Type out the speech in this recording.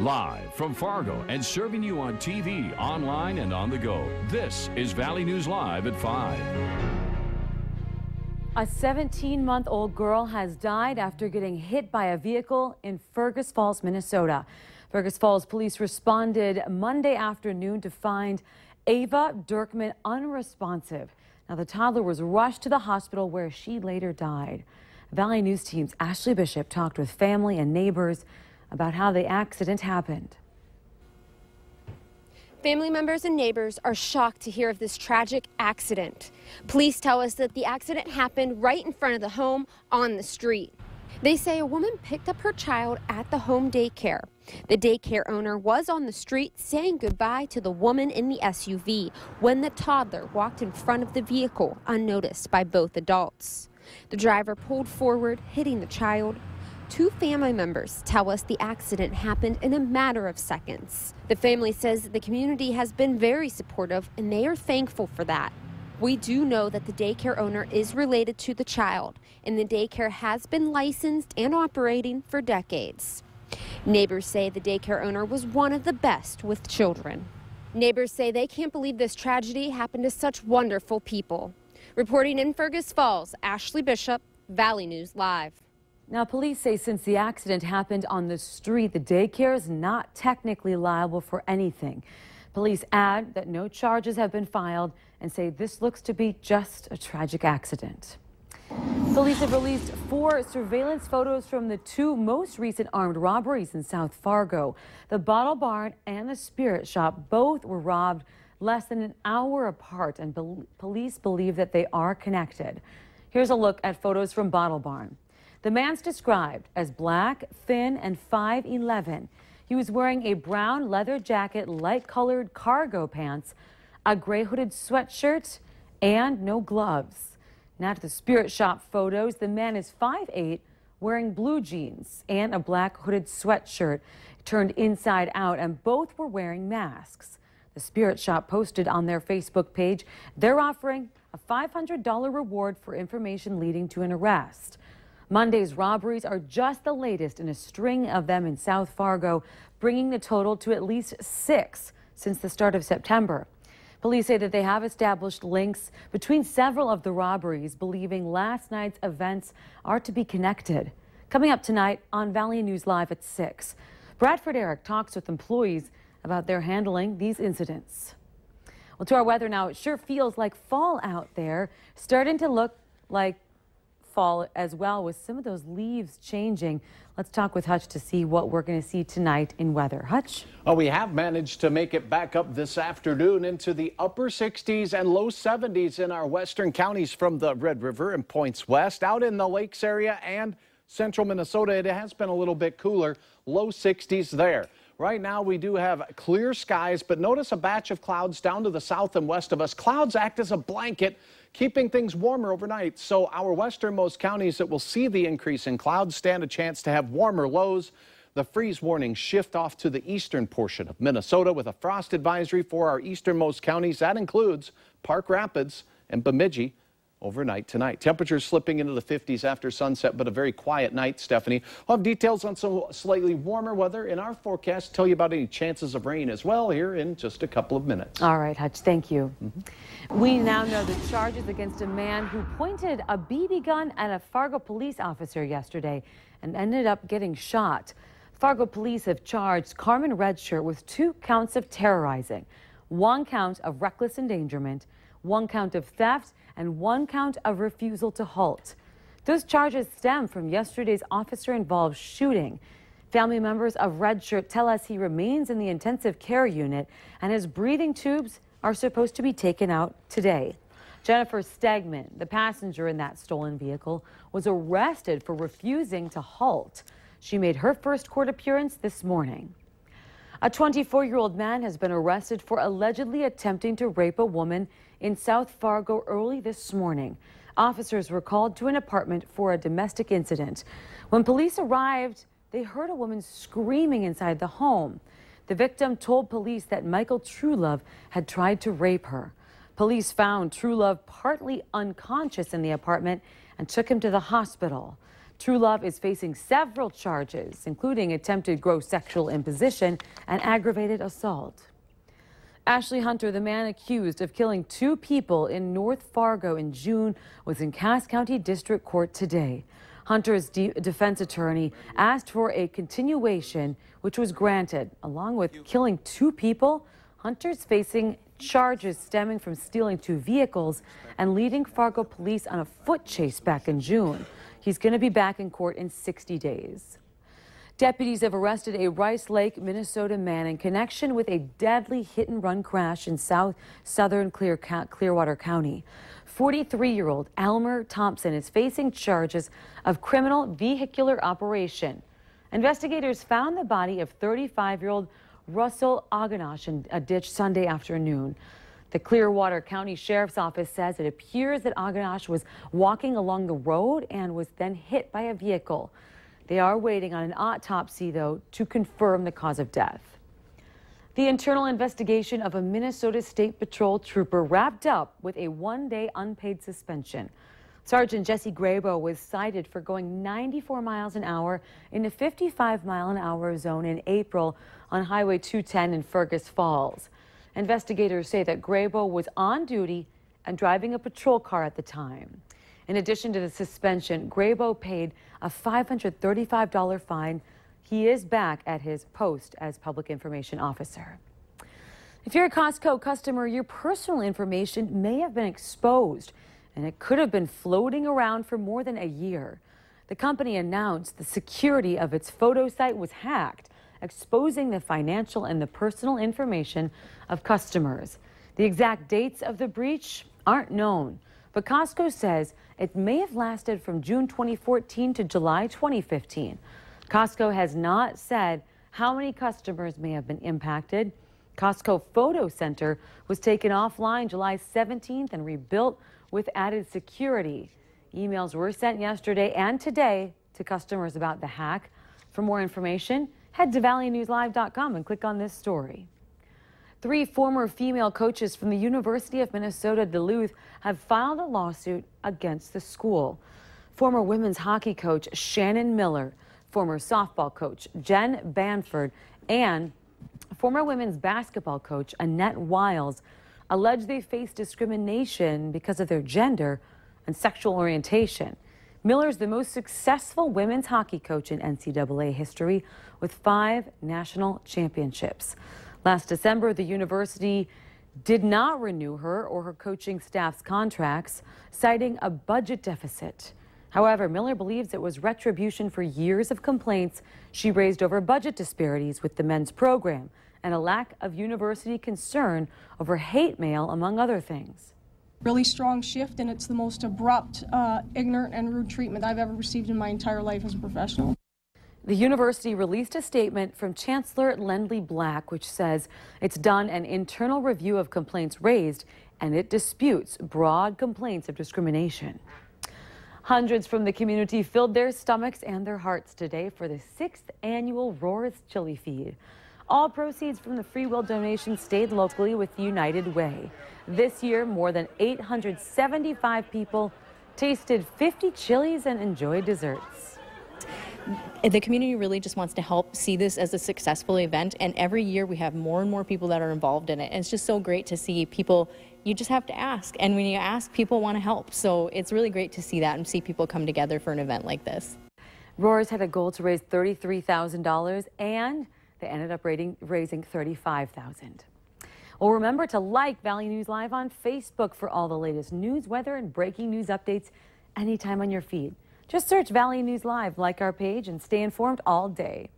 Live from Fargo and serving you on TV, online, and on the go. This is Valley News Live at 5. A 17-month-old girl has died after getting hit by a vehicle in Fergus Falls, Minnesota. Fergus Falls police responded Monday afternoon to find Ava Dirkman unresponsive. Now, the toddler was rushed to the hospital where she later died. Valley News Team's Ashley Bishop talked with family and neighbors about how the accident happened. Family members and neighbors are shocked to hear of this tragic accident. Police tell us that the accident happened right in front of the home on the street. They say a woman picked up her child at the home daycare. The daycare owner was on the street saying goodbye to the woman in the SUV when the toddler walked in front of the vehicle unnoticed by both adults. The driver pulled forward, hitting the child. Two family members tell us the accident happened in a matter of seconds. The family says the community has been very supportive and they are thankful for that. We do know that the daycare owner is related to the child, and the daycare has been licensed and operating for decades. Neighbors say the daycare owner was one of the best with children. Neighbors say they can't believe this tragedy happened to such wonderful people. Reporting in Fergus Falls, Ashley Bishop, Valley News Live. Now, police say since the accident happened on the street, the daycare is not technically liable for anything. Police add that no charges have been filed and say this looks to be just a tragic accident. Police have released 4 surveillance photos from the 2 most recent armed robberies in South Fargo. The Bottle Barn and the Spirit Shop both were robbed less than an hour apart, and police believe that they are connected. Here's a look at photos from Bottle Barn. The man's described as black, thin, and 5'11". He was wearing a brown leather jacket, light-colored cargo pants, a gray hooded sweatshirt, and no gloves. Now to the Spirit Shop photos, the man is 5'8", wearing blue jeans and a black hooded sweatshirt turned inside out, and both were wearing masks. The Spirit Shop posted on their Facebook page they're offering a $500 reward for information leading to an arrest. Monday's robberies are just the latest in a string of them in South Fargo, bringing the total to at least 6 since the start of September. Police say that they have established links between several of the robberies, believing last night's events are to be connected. Coming up tonight on Valley News Live at 6, Bradford Eric talks with employees about their handling these incidents. Well, to our weather now, it sure feels like fall out there, starting to look like fall as well, with some of those leaves changing. Let's talk with Hutch to see what we're going to see tonight in weather. Hutch? Well, we have managed to make it back up this afternoon into the upper 60s and low 70s in our western counties from the Red River and points west. Out in the lakes area and central Minnesota, it has been a little bit cooler, low 60s there. Right now, we do have clear skies, but notice a batch of clouds down to the south and west of us. Clouds act as a blanket, keeping things warmer overnight. So our westernmost counties that will see the increase in clouds stand a chance to have warmer lows. The freeze warnings shift off to the eastern portion of Minnesota with a frost advisory for our easternmost counties. That includes Park Rapids and Bemidji overnight tonight. Temperatures slipping into the 50s after sunset, but a very quiet night, Stephanie. We'll have details on some slightly warmer weather in our forecast. Tell you about any chances of rain as well here in just a couple of minutes. All right, Hutch, thank you. We now know the charges against a man who pointed a BB gun at a Fargo police officer yesterday and ended up getting shot. Fargo police have charged Carmen Redshirt with 2 counts of terrorizing, 1 count of reckless endangerment, 1 count of theft, and 1 count of refusal to halt. Those charges stem from yesterday's officer-involved shooting. Family members of Redshirt tell us he remains in the intensive care unit and his breathing tubes are supposed to be taken out today. Jennifer Stegman, the passenger in that stolen vehicle, was arrested for refusing to halt. She made her first court appearance this morning. A 24-year-old man has been arrested for allegedly attempting to rape a woman in South Fargo early this morning. Officers were called to an apartment for a domestic incident. When police arrived, they heard a woman screaming inside the home. The victim told police that Michael Truelove had tried to rape her. Police found Truelove partly unconscious in the apartment and took him to the hospital. True Love is facing several charges, including attempted gross sexual imposition and aggravated assault. Ashley Hunter, the man accused of killing 2 people in North Fargo in June, was in Cass County District Court today. Hunter's defense attorney asked for a continuation, which was granted. Along with killing 2 people, Hunter's facing charges stemming from stealing 2 vehicles and leading Fargo police on a foot chase back in June. He's going to be back in court in 60 days. Deputies have arrested a Rice Lake, Minnesota man in connection with a deadly hit-and-run crash in southern Clearwater County. 43-year-old Elmer Thompson is facing charges of criminal vehicular operation. Investigators found the body of 35-year-old Russell Aganash in a ditch Sunday afternoon. The Clearwater County Sheriff's Office says it appears that Aganash was walking along the road and was then hit by a vehicle. They are waiting on an autopsy, though, to confirm the cause of death. The internal investigation of a Minnesota State Patrol trooper wrapped up with a 1-day unpaid suspension. Sergeant Jesse Grabo was cited for going 94 miles an hour in a 55-mile-an-hour zone in April on Highway 210 in Fergus Falls. Investigators say that Grabo was on duty and driving a patrol car at the time. In addition to the suspension, Grabo paid a $535 fine. He is back at his post as public information officer. If you're a Costco customer, your personal information may have been exposed, and it could have been floating around for more than a year. The company announced the security of its photo site was hacked, exposing the financial and the personal information of customers. The exact dates of the breach aren't known, but Costco says it may have lasted from June 2014 to July 2015. Costco has not said how many customers may have been impacted. Costco Photo Center was taken offline July 17th and rebuilt with added security. Emails were sent yesterday and today to customers about the hack. For more information, head to valleynewslive.com and click on this story. 3 former female coaches from the University of Minnesota Duluth have filed a lawsuit against the school. Former women's hockey coach Shannon Miller, former softball coach Jen Banford, and former women's basketball coach Annette Wiles allege they face discrimination because of their gender and sexual orientation. Miller's the most successful women's hockey coach in NCAA history with 5 national championships. Last December, the university did not renew her or her coaching staff's contracts, citing a budget deficit. However, Miller believes it was retribution for years of complaints she raised over budget disparities with the men's program and a lack of university concern over hate mail, among other things. Really strong shift, and it's the most abrupt, ignorant, and rude treatment I've ever received in my entire life as a professional. The university released a statement from Chancellor Lendley Black, which says it's done an internal review of complaints raised, and it disputes broad complaints of discrimination. Hundreds from the community filled their stomachs and their hearts today for the 6th annual Roar's Chili Feed. All proceeds from the free will donation stayed locally with United Way. This year, more than 875 people tasted 50 chilies and enjoyed desserts. The community really just wants to help see this as a successful event, and every year we have more and more people that are involved in it. And it's just so great to see people. You just have to ask, and when you ask, people want to help. So it's really great to see that and see people come together for an event like this. Roar's had a goal to raise $33,000, and they ended up raising $35,000. Well, remember to like Valley News Live on Facebook for all the latest news, weather, and breaking news updates anytime on your feed. Just search Valley News Live, like our page, and stay informed all day.